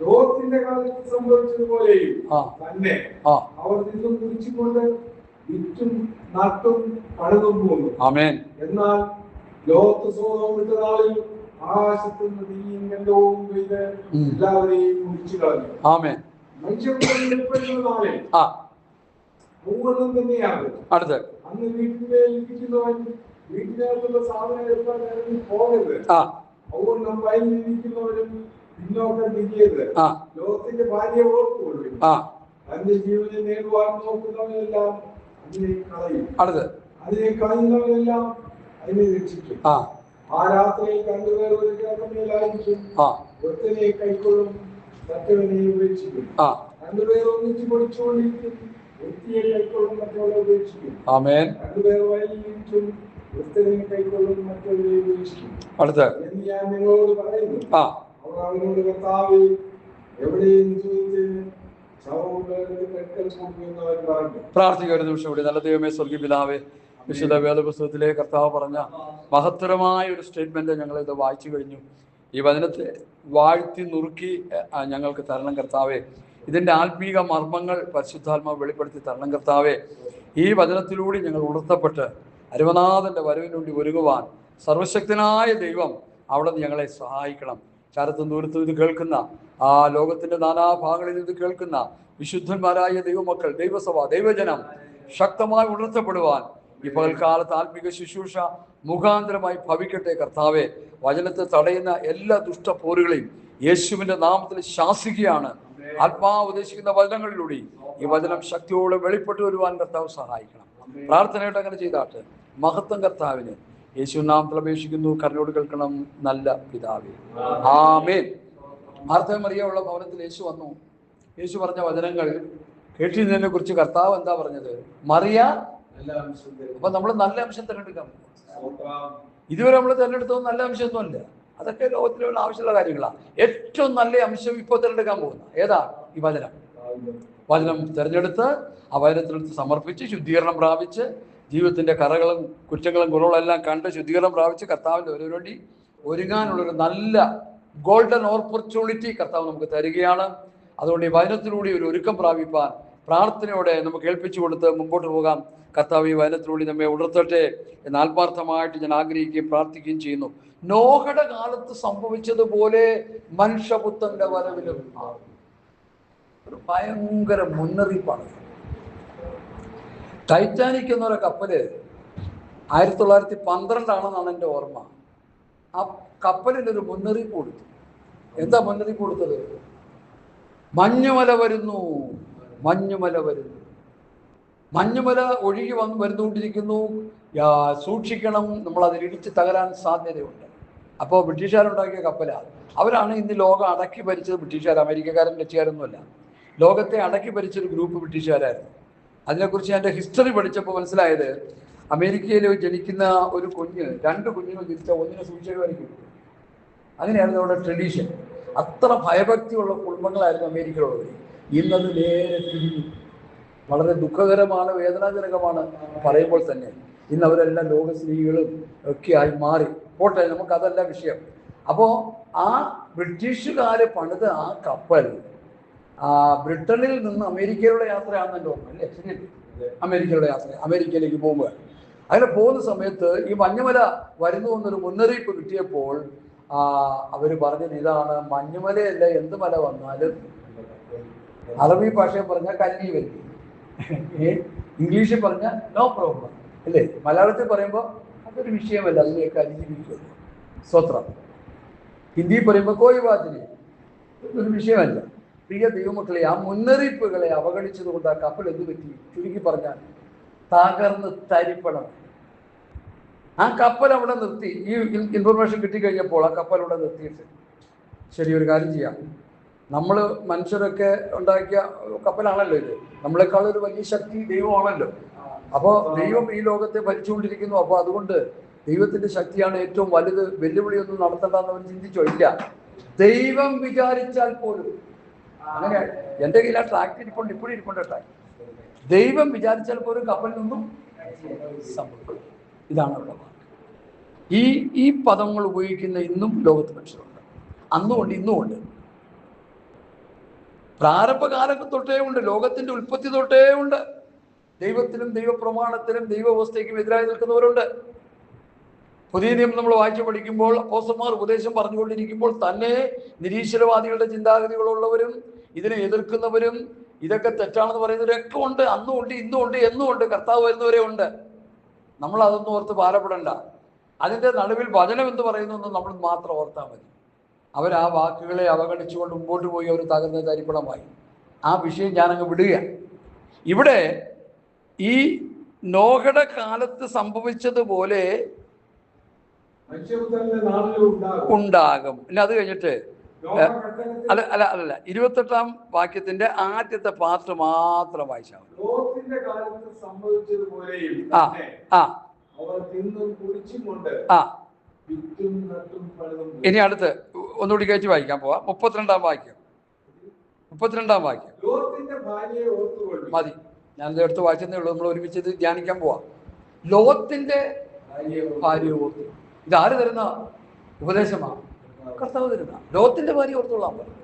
ലോത്തിന്റെ കാലത്ത് സംഭവിച്ചതുപോലെയും തന്നെ അവർ നിന്നും കുടിച്ചുകൊണ്ട് വിറ്റും നട്ടും പണിതും പോന്നു. ആമേൻ. എന്നാൽ ലോത്ത് സോദോം വിട്ട നാളിൽ ആകാശത്തുനിന്ന് തീയും വെള്ളവും പെയ്ത് എല്ലാവരെയും കുടിച്ചു കളഞ്ഞു. ആമേൻ. മനുഷ്യപുത്രന്റെ നാളിൽ തന്നെയാണ് അടുത്ത്. അന്ന് വീട്ടിലിരിക്കുന്നവൻ വീട്ടിനകത്തുള്ള സാധനം എടുക്കാൻ ഇറങ്ങി പോകരുത്. അതുകൊണ്ട് വയലിലിരിക്കുന്നവരും പിന്നോക്കം തിരിയരുത്. ലോകത്തിന്റെ ഭാര്യ ഓർത്തുകൊള്ളു. തന്റെ ജീവനെ നേടുവാൻ നോക്കുന്നവരെല്ലാം അതിനെ കളയും. അതിനെ കളയുന്നവരെല്ലാം അതിനെ രക്ഷിക്കും. ആ രാത്രിയിൽ 2 പേർ ഒരു കിടക്കമേലായിരിക്കും. ഒരുത്തനെ കൈക്കൊള്ളും, മറ്റവനെ ഉപേക്ഷിക്കും. 2 പേർ ഒന്നിച്ച് പൊടിച്ചുകൊണ്ടിരിക്കും. ഒരുത്തിയെ കൈക്കൊള്ളും, മറ്റവളെ ഉപേക്ഷിക്കും. 2 പേർ വയലിലിരിക്കും, ക്രിസ്തുവിനെ കൈക്കൊള്ളുന്ന മറ്റൊരു ഇഷ്ടം അടുത്ത എന്ന് ഞാൻ നിങ്ങളോട് പറയുന്നു. ആ അവർ അവനോട് കർത്താവേ എവിടെയും ചോദിച്ച് ശവമുള്ളവർക്ക് കെട്ടൽ കൊടുക്കുമെന്ന് അവർ പറഞ്ഞു. പ്രാർത്ഥിക്കുക ഒരു നിമിഷം കൂടി. നല്ല ദൈവമേ, സ്വർഗീയ പിതാവേ, വിശുദ്ധ വേദപുസ്തകത്തിലെ കർത്താവ് പറഞ്ഞ മഹത്തരമായ ഒരു സ്റ്റേറ്റ്മെന്റ് ഞങ്ങളിത് വായിച്ചു കഴിഞ്ഞു. ഈ വചനത്തെ വാഴ്ത്തി നുറുക്കി ഞങ്ങൾക്ക് തരണം കർത്താവേ. ഇതിൻ്റെ ആത്മീക മർമ്മങ്ങൾ പരിശുദ്ധാത്മാവ് വെളിപ്പെടുത്തി തരണം കർത്താവേ. ഈ വചനത്തിലൂടെ ഞങ്ങൾ ഉണർത്തപ്പെട്ട് അരുമനാഥൻ്റെ വരവിന് വേണ്ടി ഒരുങ്ങുവാൻ സർവശക്തനായ ദൈവം അവിടെ നിന്ന് ഞങ്ങളെ സഹായിക്കണം. ചാരത്തും ദൂരത്തും ഇത് കേൾക്കുന്ന ആ ലോകത്തിൻ്റെ നാനാഭാഗങ്ങളിൽ ഇത് കേൾക്കുന്ന വിശുദ്ധന്മാരായ ദൈവമക്കൾ, ദൈവസഭ, ദൈവജനം ശക്തമായി ഉണർത്തപ്പെടുവാൻ ഈ പകൽക്കാലത്ത് ആത്മീക ശുശ്രൂഷ മുഖാന്തരമായി ഭവിക്കട്ടെ കർത്താവെ. വചനത്തെ തടയുന്ന എല്ലാ ദുഷ്ടപോരുകളെയും യേശുവിൻ്റെ നാമത്തിൽ ശാസിക്കുകയാണ്. ആത്മാവ് ഉദ്ദേശിക്കുന്ന വചനങ്ങളിലൂടെ ഈ വചനം ശക്തിയോടെ വെളിപ്പെട്ടു വരുവാൻ കർത്താവ് സഹായിക്കണം. പ്രാർത്ഥനയായിട്ട് അങ്ങനെ ചെയ്താട്ട്. മഹത്വം കർത്താവിന് യേശു നാമത്തിൽ അപേക്ഷിക്കുന്നു. കരുണയോട് കേൾക്കണം നല്ല പിതാവേ, ആമേൻ. മാർത്ത മറിയുള്ള ഭവനത്തിൽ യേശു വന്നു. യേശു പറഞ്ഞ വചനങ്ങൾ കേട്ടിരുന്നതിനെ കുറിച്ച് കർത്താവ് എന്താ പറഞ്ഞത്? മറിയ അപ്പൊ നമ്മൾ നല്ല അംശം തിരഞ്ഞെടുക്കാം. ഇതുവരെ നമ്മൾ തിരഞ്ഞെടുത്തത് നല്ല അംശമൊന്നും അല്ല. അതൊക്കെ ലോകത്തിലുള്ള ആവശ്യമുള്ള കാര്യങ്ങളാണ്. ഏറ്റവും നല്ല അംശം ഇപ്പോൾ തിരഞ്ഞെടുക്കാൻ പോകുന്ന ഏതാ? ഈ വചനം. വചനം തിരഞ്ഞെടുത്ത് ആ വചനത്തിനെടുത്ത് സമർപ്പിച്ച് ശുദ്ധീകരണം പ്രാപിച്ച് ജീവിതത്തിന്റെ കറകളും കുറ്റങ്ങളും കുറവുകളും എല്ലാം കണ്ട് ശുദ്ധീകരണം പ്രാപിച്ച് കർത്താവിൻ്റെ ഒരു വേണ്ടി ഒരുങ്ങാനുള്ളൊരു നല്ല ഗോൾഡൻ ഓപ്പർച്യൂണിറ്റി കർത്താവ് നമുക്ക് തരികയാണ്. അതുകൊണ്ട് ഈ വചനത്തിലൂടെ ഒരു ഒരുക്കം പ്രാപിപ്പാൻ പ്രാർത്ഥനയോടെ നമുക്ക് ഏൽപ്പിച്ചു കൊടുത്ത് മുമ്പോട്ട് പോകാം. കർത്താവ് ഈ വചനത്തിലൂടെ നമ്മെ ഉണർത്തട്ടെ എന്ന് ആത്മാർത്ഥമായിട്ട് ഞാൻ ആഗ്രഹിക്കുകയും പ്രാർത്ഥിക്കുകയും ചെയ്യുന്നു. നോഹയുടെ കാലത്ത് സംഭവിച്ചതുപോലെ മനുഷ്യപുത്രന്റെ വരവിലും ഒരു ഭയങ്കര മുന്നറിയിപ്പാണ്. ടൈറ്റാനിക് എന്നൊരു കപ്പല് 1912 എൻ്റെ ഓർമ്മ. ആ കപ്പലിനൊരു മുന്നറിയിപ്പ് കൊടുത്തു. എന്താ മുന്നറിയിപ്പ് കൊടുത്തത്? മഞ്ഞുമല വരുന്നു, മഞ്ഞുമല വരുന്നു, മഞ്ഞുമല ഒഴുകി വരുന്നുകൊണ്ടിരിക്കുന്നു, സൂക്ഷിക്കണം, നമ്മൾ അതിൽ ഇടിച്ച് തകരാൻ സാധ്യതയുണ്ട്. അപ്പോൾ ബ്രിട്ടീഷുകാരുണ്ടാക്കിയ കപ്പലാണ്. അവരാണ് ഇന്ന് ലോകം അടക്കി ഭരിച്ചത്. ബ്രിട്ടീഷുകാർ, അമേരിക്കക്കാരും ഡച്ചുകാരൊന്നുമല്ല. ലോകത്തെ അടക്കി ഭരിച്ചൊരു ഗ്രൂപ്പ് ബ്രിട്ടീഷുകാരായിരുന്നു. അതിനെക്കുറിച്ച് എൻ്റെ ഹിസ്റ്ററി പഠിച്ചപ്പോൾ മനസ്സിലായത്, അമേരിക്കയിൽ ജനിക്കുന്ന ഒരു കുഞ്ഞ് 2 കുഞ്ഞുങ്ങൾ ജനിച്ച ഒന്നിനെ സൂക്ഷിക്കുമായിരിക്കും. അങ്ങനെയായിരുന്നു അവിടെ ട്രഡീഷൻ. അത്ര ഭയഭക്തിയുള്ള കുടുംബങ്ങളായിരുന്നു അമേരിക്കയിലുള്ളത്. ഇന്നത് നേരെ തിരിഞ്ഞു. വളരെ ദുഃഖകരമാണ്, വേദനാജനകമാണ് പറയുമ്പോൾ തന്നെ. ഇന്ന് അവരെല്ലാം ലോകസ്നേഹികളും ഒക്കെ ആയി മാറി. പോട്ടെ, നമുക്കതല്ല വിഷയം. അപ്പോൾ ആ ബ്രിട്ടീഷുകാർ പണിത ആ കപ്പൽ ബ്രിട്ടനിൽ നിന്ന് അമേരിക്കയിലുള്ള യാത്രയാണെന്ന് എൻ്റെ ഓർമ്മ അല്ലേ? ശരിയല്ലേ? അമേരിക്കയുടെ യാത്ര, അമേരിക്കയിലേക്ക് പോകുമ്പോൾ അങ്ങനെ പോകുന്ന സമയത്ത് ഈ മഞ്ഞുമല വരുന്നു എന്നൊരു മുന്നറിയിപ്പ് കിട്ടിയപ്പോൾ അവർ പറഞ്ഞത് ഇതാണ്: മഞ്ഞുമലയല്ല, എന്ത് മല വന്നാലും അറബി ഭാഷയിൽ പറഞ്ഞാൽ കന്നി വരും, ഇംഗ്ലീഷിൽ പറഞ്ഞാൽ നോ പ്രോബ്ലം അല്ലേ? മലയാളത്തിൽ പറയുമ്പോൾ അതൊരു വിഷയമല്ല, അതിനെയൊക്കെ അതിജീവിക്കുമല്ലോ, സ്വത്രം. ഹിന്ദി പറയുമ്പോൾ കോയി ബാത്തിനി, ഒരു വിഷയമല്ല. പ്രിയ ദൈവമക്കളെ, ആ മുന്നറിയിപ്പുകളെ അവഗണിച്ചതുകൊണ്ട് ആ കപ്പൽ എന്ത് പറ്റി? ചുരുക്കി പറഞ്ഞാൽ തകർന്ന് തരിപ്പണം. ആ കപ്പൽ അവിടെ നിർത്തി. ഈ ഇൻഫർമേഷൻ കിട്ടിക്കഴിഞ്ഞപ്പോൾ ആ കപ്പൽ അവിടെ നിർത്തിയിട്ട്, ശരി, ഒരു കാര്യം ചെയ്യാം, നമ്മൾ മനുഷ്യരൊക്കെ ഉണ്ടാക്കിയ കപ്പലാണല്ലോ ഇത്, നമ്മളെക്കാളൊരു വലിയ ശക്തി ദൈവമാണല്ലോ. അപ്പോൾ ദൈവം ഈ ലോകത്തെ ഭരിച്ചുകൊണ്ടിരിക്കുന്നു. അപ്പോൾ അതുകൊണ്ട് ദൈവത്തിന്റെ ശക്തിയാണ് ഏറ്റവും വലുത്, വെല്ലുവിളിയൊന്നും നടത്തണ്ടെന്ന് അവർ ചിന്തിച്ചോ? ഇല്ല. ദൈവം വിചാരിച്ചാൽ പോലും, അങ്ങനെ എൻ്റെ കയ്യിൽ ആ ട്രാക്ട് ഇരിപ്പുണ്ട്, ഇപ്പോഴും ഇരിപ്പുണ്ട് ട്രാക്ട്. ദൈവം വിചാരിച്ചാൽ പോലും കപ്പലിൽ നിന്നും സംഭവിക്കും. ഇതാണ് അവിടെ വാക്ക്. ഈ പദങ്ങൾ ഉപയോഗിക്കുന്ന ഇന്നും ലോകത്ത് മനുഷ്യരുണ്ട്. അന്നുകൊണ്ട് ഇന്നുമുണ്ട്. പ്രാരംഭകാലത്ത് തൊട്ടേ ഉണ്ട്, ലോകത്തിന്റെ ഉൽപ്പത്തി തൊട്ടേ ഉണ്ട്. ദൈവത്തിനും ദൈവപ്രമാണത്തിനും ദൈവവ്യവസ്ഥയ്ക്കും എതിരായി നിൽക്കുന്നവരുണ്ട്. പുതിയ നിയമം നമ്മൾ വായിച്ചു പഠിക്കുമ്പോൾ അപ്പോസ്തലന്മാർ ഉപദേശം പറഞ്ഞുകൊണ്ടിരിക്കുമ്പോൾ തന്നെ നിരീശ്വരവാദികളുടെ ചിന്താഗതികളുള്ളവരും ഇതിനെ എതിർക്കുന്നവരും ഇതൊക്കെ തെറ്റാണെന്ന് പറയുന്നവരൊക്കെ ഉണ്ട്. അന്നും ഉണ്ട്, ഇന്നും ഉണ്ട്, എന്നും ഉണ്ട്. കർത്താവ് വരുന്നവരെ ഉണ്ട്. നമ്മൾ അതൊന്നും ഓർത്ത് ഭാരപ്പെടണ്ട. അതിൻ്റെ നടുവിൽ വചനം എന്ന് പറയുന്നൊന്നും നമ്മൾ മാത്രം ഓർത്താൽ മതി. അവർ ആ വാക്കുകളെ അവഗണിച്ചുകൊണ്ട് മുമ്പോട്ട് പോയി അവർ തകർന്ന തരിപ്പണമായി. ആ വിഷയം ഞാനങ്ങ് വിടുകയാണ്. ഇവിടെ ഈ നോഹയുടെ കാലത്ത് സംഭവിച്ചതുപോലെ ഉണ്ടാകും. പിന്നെ അത് കഴിഞ്ഞിട്ട് അല്ല 28-ാം വാക്യത്തിന്റെ ആദ്യത്തെ പാർട്ട് മാത്രം വായിച്ചാൽ അവർ തിന്നും കുടിച്ചും കൊണ്ട് ആ വിറ്റും നട്ടും പണിതും ഇനി അടുത്ത് ഒന്നുകൂടി കയറ്റി വായിക്കാൻ പോവാം. 32-ാം വാക്യം. 32-ാം വാക്യം ലോത്തിന്റെ ഭാര്യയെ ഓർത്തുകൊള്ളു. മതി, ഞാനിത് എടുത്ത് വായിച്ചതേ ഉള്ളൂ. നമ്മൾ ഒരുമിച്ച് ഇത് ധ്യാനിക്കാൻ പോവാം. ലോത്തിന്റെ ഭാര്യ ഓർത്തു. ഇതാര് തരുന്ന ഉപദേശമാണ്? കർത്താവ് തരുന്ന. ലോത്തിന്റെ ഭാര്യ ഓർത്തോളാൻ പറഞ്ഞു.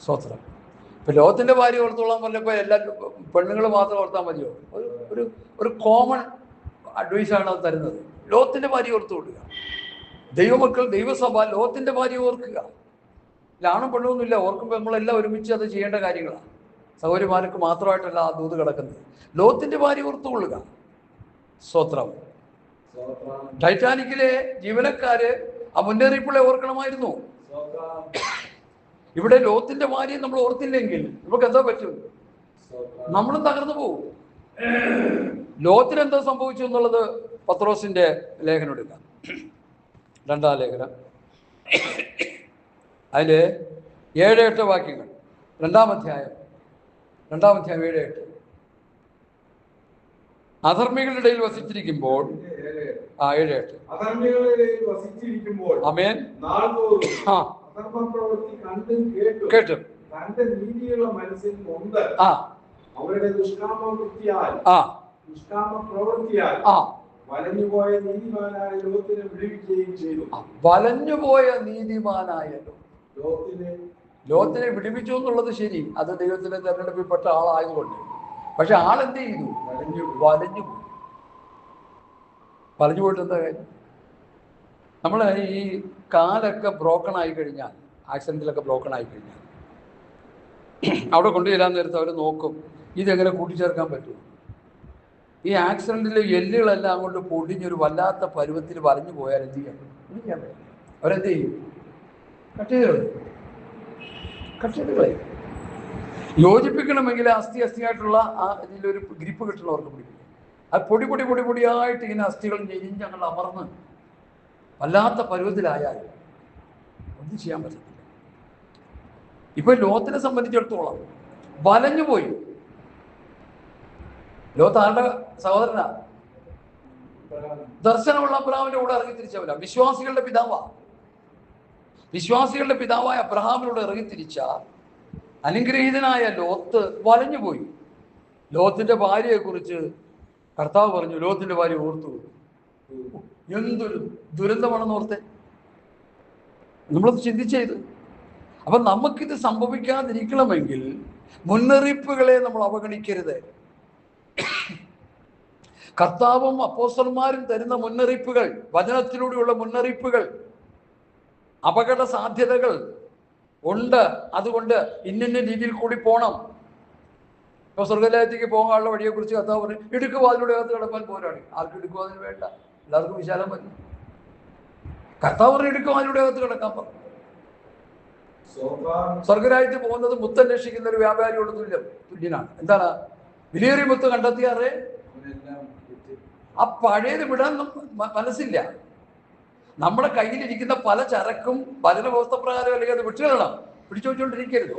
സ്വത്രം. ഇപ്പൊ ലോകത്തിന്റെ ഭാര്യ ഓർത്തോളാൻ പറഞ്ഞപ്പോ എല്ലാ പെണ്ണുങ്ങൾ മാത്രം ഓർത്താൽ മതിയോ? ഒരു ഒരു കോമൺ അഡ്വൈസാണ് അത് തരുന്നത്. ലോകത്തിന്റെ ഭാര്യ ഓർത്തുകൊള്ളുക. ദൈവമക്കൾ, ദൈവസഭ ലോകത്തിന്റെ ഭാര്യ ഓർക്കുക. ആണും പെണ്ണൊന്നുമില്ല. ഓർക്കുമ്പോൾ നമ്മളെല്ലാം ഒരുമിച്ച് അത് ചെയ്യേണ്ട കാര്യങ്ങളാണ്. സഹോദരിമാർക്ക് മാത്രമായിട്ടല്ല ആ ദൂത് കിടക്കുന്നത്. ലോകത്തിന്റെ ഭാര്യ ഓർത്തുകൊള്ളുക. സ്വത്രം. ടൈറ്റാനിക്കിലെ ജീവനക്കാര് ആ മുന്നറിയിപ്പുകളെ ഓർക്കണമായിരുന്നു. ഇവിടെ ലോകത്തിന്റെ ഭാര്യയെ നമ്മൾ ഓർത്തില്ലെങ്കിൽ നമുക്ക് എന്താ പറ്റും? നമ്മളും തകർന്നു പോകും. ലോകത്തിന് എന്താ സംഭവിച്ചു എന്നുള്ളത് പത്രോസിന്റെ ലേഖനം എടുക്കാം. 2-ാം ലേഖനം, അതില് 7-8 വാക്യങ്ങൾ. 2-ാം അധ്യായം 7-8. അധർമ്മികളുടെ ഇടയിൽ വസിച്ചിരിക്കുമ്പോൾ 7-8. ആമേൻ. കേട്ടു. അവരുടെ ദുഷ്കാമവൃത്തിയാൽ വലഞ്ഞുപോയ നീതിമാനായ ലോകത്തിനെ വിടുവിക്കുകയും ചെയ്തു. വലഞ്ഞുപോയ നീതിമാനായ ലോകത്തിനെ വിടുവിച്ചു എന്നുള്ളത് ശരി, അത് ദൈവത്തിന്റെ തെരഞ്ഞെടുപ്പിൽപ്പെട്ട ആളായതുകൊണ്ട്. പക്ഷെ ആളെന്ത് ചെയ്തു? വലഞ്ഞു പോയിട്ട് എന്താ കാര്യം? നമ്മൾ ഈ കാലൊക്കെ ബ്രോക്കൺ ആയി കഴിഞ്ഞാൽ, ആക്സിഡന്റിലൊക്കെ ബ്രോക്കൺ ആയി കഴിഞ്ഞാൽ അവിടെ കൊണ്ടുചെല്ലാൻ നേരത്ത് അവർ നോക്കും ഇതെങ്ങനെ കൂട്ടിച്ചേർക്കാൻ പറ്റും. ഈ ആക്സിഡന്റിലെ എല്ലുകളെല്ലാം അങ്ങോട്ട് പൊടിഞ്ഞൊരു വല്ലാത്ത പരുവത്തിൽ വലഞ്ഞു പോയാൽ എന്ത് ചെയ്യാൻ പറ്റും? ചെയ്യാൻ പറ്റും. അവരെന്ത് ചെയ്യും? കട്ടികളെ യോജിപ്പിക്കണമെങ്കിൽ അസ്ഥിയായിട്ടുള്ള ആ ഇതിലൊരു ഗ്രിപ്പ് കിട്ടണവർക്ക് പിടിക്കും. അത് പൊടിയായിട്ട് ഇങ്ങനെ അസ്ഥികൾ ഞെരിഞ്ഞ് ഞങ്ങൾ അമർന്ന് വല്ലാത്ത പരുവത്തിലായാൽ ഒന്നും ചെയ്യാൻ പറ്റത്തില്ല. ഇപ്പൊ ലോകത്തിനെ സംബന്ധിച്ചിടത്തോളം വലഞ്ഞുപോയി. ലോകത്ത് ആരുടെ സഹോദരനാ? ദർശനമുള്ള അബ്രഹാമിന്റെ കൂടെ ഇറങ്ങി തിരിച്ചവനാ. വിശ്വാസികളുടെ പിതാവായ അബ്രഹാമിനോട് ഇറങ്ങി തിരിച്ച അനുഗ്രഹീതനായ ലോത്ത് വലഞ്ഞുപോയി. ലോകത്തിന്റെ ഭാര്യയെ കുറിച്ച് കർത്താവ് പറഞ്ഞു, ലോകത്തിന്റെ ഭാര്യ ഓർത്തു. എന്തൊരു ദുരന്തമാണെന്ന് ഓർത്തെ. നമ്മളത് ചിന്തിച്ചത്. അപ്പൊ നമുക്കിത് സംഭവിക്കാതിരിക്കണമെങ്കിൽ മുന്നറിയിപ്പുകളെ നമ്മൾ അവഗണിക്കരുത്. കർത്താവും അപ്പോസ്തലന്മാരും തരുന്ന മുന്നറിയിപ്പുകൾ, വചനത്തിലൂടെയുള്ള മുന്നറിയിപ്പുകൾ, അപകട സാധ്യതകൾ ഉണ്ട്. അതുകൊണ്ട് ഇന്ന രീതിയിൽ കൂടി പോകണം. ഇപ്പൊ സ്വർഗരാജ്യത്തേക്ക് പോകാനുള്ള വഴിയെക്കുറിച്ച് കർത്താവ് പറഞ്ഞു, ഇടുക്കുവാതിലൂടെ അകത്ത് കിടപ്പാൻ പോരാടി. ആർക്കും ഇടുക്കുവാതിന് വേണ്ട, എല്ലാവർക്കും വിശാലം മതി. കർത്താവ് പറഞ്ഞു ഇടുക്കുവാതിലൂടെ അകത്ത് കിടക്കാൻ പറഞ്ഞു. സ്വർഗരാജ്യത്തിൽ പോകുന്നത് മുത്തന്വേഷിക്കുന്ന ഒരു വ്യാപാരിയോട് തുല്യനാണ്. എന്താണ്? വിലയേറിയ മുത്ത് കണ്ടെത്തിയാറേ ആ പഴയത് വിടാൻ മനസ്സില്ല. നമ്മുടെ കയ്യിലിരിക്കുന്ന പല ചരക്കും വചന വ്യവസ്ഥ പ്രകാരം അല്ലെങ്കിൽ അത് വിട്ടുകളണം, പിടിച്ചു വെച്ചുകൊണ്ടിരിക്കരുത്.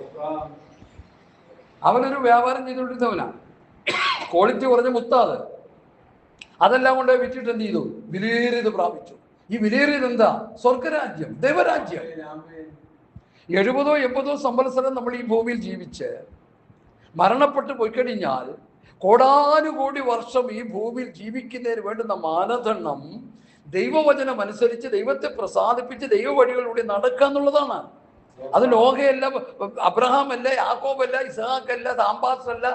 അവനൊരു വ്യാപാരം ചെയ്തുകൊണ്ടിരുന്നവനാണ്. ക്വാളിറ്റി കുറഞ്ഞ മുത്താത്. അതെല്ലാം കൊണ്ട് വിറ്റിട്ട് എന്ത് ചെയ്തു? വിലയേറിയത് പ്രാപിച്ചു. ഈ വിലയേറിയത് എന്താ? സ്വർഗരാജ്യം, ദൈവരാജ്യം. 70-80 സംവത്സരം നമ്മൾ ഈ ഭൂമിയിൽ ജീവിച്ച് മരണപ്പെട്ട് പോയിക്കഴിഞ്ഞാൽ കോടാനുകോടി വർഷം ഈ ഭൂമിയിൽ ജീവിക്കുന്നതിന് വേണ്ടുന്ന മാനദണ്ഡം ദൈവവചനം അനുസരിച്ച് ദൈവത്തെ പ്രസാദിപ്പിച്ച് ദൈവ വഴികളിലൂടെ നടക്കുക എന്നുള്ളതാണ്. അത് നോഹയല്ല, അബ്രഹാമല്ല, യാക്കോബല്ല, ഇസ്ഹാക്കല്ല, താമ്പാസല്ല,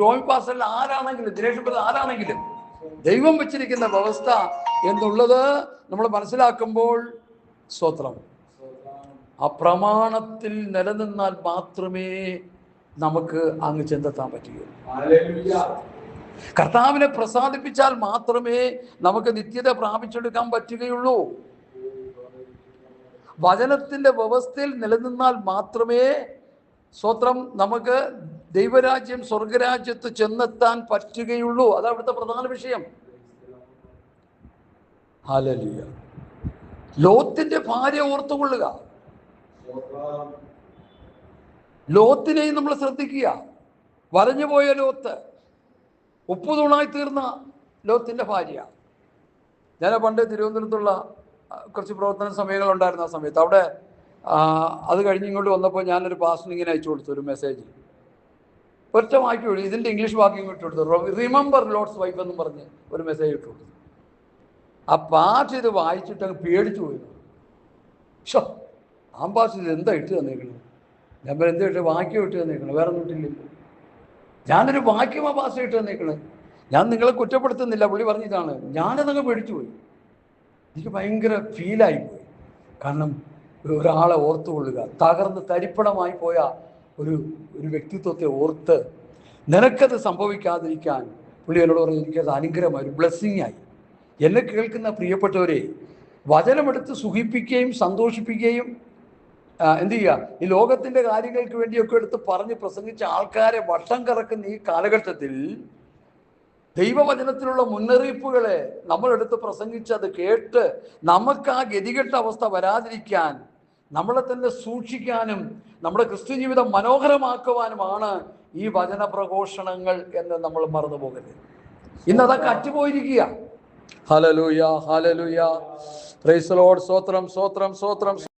ജോയ് പാസല്ല, ആരാണെങ്കിലും, ദിനേഷ് ആരാണെങ്കിലും ദൈവം വെച്ചിരിക്കുന്ന വ്യവസ്ഥ എന്നുള്ളത് നമ്മൾ മനസ്സിലാക്കുമ്പോൾ സ്തോത്രം, ആ പ്രമാണത്തിൽ നിലനിന്നാൽ മാത്രമേ നമുക്ക് അങ്ങ് ചെന്നെത്താൻ പറ്റുകയുള്ളൂ. കർത്താവിനെ പ്രസാദിപ്പിച്ചാൽ മാത്രമേ നമുക്ക് നിത്യത പ്രാപിച്ചെടുക്കാൻ പറ്റുകയുള്ളൂ. വചനത്തിന്റെ വ്യവസ്ഥയിൽ നിലനിന്നാൽ മാത്രമേ സ്തോത്രം നമുക്ക് ദൈവരാജ്യം, സ്വർഗരാജ്യത്ത് ചെന്നെത്താൻ പറ്റുകയുള്ളൂ. അതാണ് ഇവിടുത്തെ പ്രധാന വിഷയം. ഹല്ലേലൂയ. ലോത്തിന്റെ ഭാര്യ ഓർത്തുകൊള്ളുക. ലോത്തിനെയും നമ്മൾ ശ്രദ്ധിക്കുക. വരഞ്ഞുപോയ ലോത്ത്, ഉപ്പുതൂണായി തീർന്ന ലോത്തിന്റെ ഭാര്യ. ഞാൻ പണ്ട് തിരുവനന്തപുരത്തുള്ള കുറച്ച് പ്രവർത്തന സമയങ്ങളുണ്ടായിരുന്നു. ആ സമയത്ത് അവിടെ അത് കഴിഞ്ഞ് ഇങ്ങോട്ട് വന്നപ്പോൾ ഞാനൊരു പാസ്റ്ററിന് ഇങ്ങനെ അയച്ചു കൊടുത്തു ഒരു മെസ്സേജ്. ഒറ്റ വാക്യം എഴുതി, ഇതിൻ്റെ ഇംഗ്ലീഷ് വാക്യം ഇട്ട് കൊടുത്തു, റിമെമ്പർ ലോഡ്സ് വൈഫ് എന്ന് പറഞ്ഞ് ഒരു മെസ്സേജ് ഇട്ട് കൊടുത്തു. ആ പാട്ട് ഇത് വായിച്ചിട്ട് അങ്ങ് പേടിച്ചു പോയി. ഷോ, ആ പാട്ട് ഇത് എന്താ ഇട്ട് തന്നേക്കണം? ഞാൻ പറയാം, എന്താ ഇട്ട്? വാക്യം ഇട്ട് തന്നേക്കണം, വേറെ ഒന്നും ഇട്ടില്ല. ഞാനൊരു വാക്യമാ പാസ് ഇട്ട് തന്നേക്കണേ. ഞാൻ നിങ്ങളെ കുറ്റപ്പെടുത്തുന്നില്ല, പുള്ളി പറഞ്ഞതാണ്. ഞാനതങ്ങ് പേടിച്ചു പോയി. എനിക്ക് ഭയങ്കര ഫീലായിപ്പോയി. കാരണം ഒരാളെ ഓർത്തുകൊള്ളുക, തകർന്ന് തരിപ്പണമായി പോയ ഒരു വ്യക്തിത്വത്തെ ഓർത്ത് നിനക്കത് സംഭവിക്കാതിരിക്കാൻ പുള്ളി എന്നോട് പറഞ്ഞു, എനിക്കത് അനുഗ്രഹമായി, ഒരു ബ്ലെസ്സിങ് ആയി. എന്നെ കേൾക്കുന്ന പ്രിയപ്പെട്ടവരെ, വചനമെടുത്ത് സുഖിപ്പിക്കുകയും സന്തോഷിപ്പിക്കുകയും എന്ത് ചെയ്യുക, ഈ ലോകത്തിൻ്റെ കാര്യങ്ങൾക്ക് വേണ്ടിയൊക്കെ എടുത്ത് പറഞ്ഞ് പ്രസംഗിച്ച ആൾക്കാരെ വട്ടം കറക്കുന്ന ഈ കാലഘട്ടത്തിൽ ദൈവവചനത്തിലുള്ള മുന്നറിയിപ്പുകളെ നമ്മളെടുത്ത് പ്രസംഗിച്ചത് കേട്ട് നമുക്ക് ആ ഗതികെട്ട അവസ്ഥ വരാതിരിക്കാൻ, നമ്മളെ തന്നെ സൂക്ഷിക്കാനും നമ്മുടെ ക്രിസ്ത്യ ജീവിതം മനോഹരമാക്കുവാനുമാണ് ഈ വചന പ്രഘോഷണങ്ങൾ എന്ന് നമ്മൾ മറന്നു പോകരുത്. ഇന്നതൊക്കെ അറ്റുപോയിരിക്കുക. Hallelujah, hallelujah, praise the Lord. സ്തോത്രം, സ്തോത്രം, സ്തോത്രം.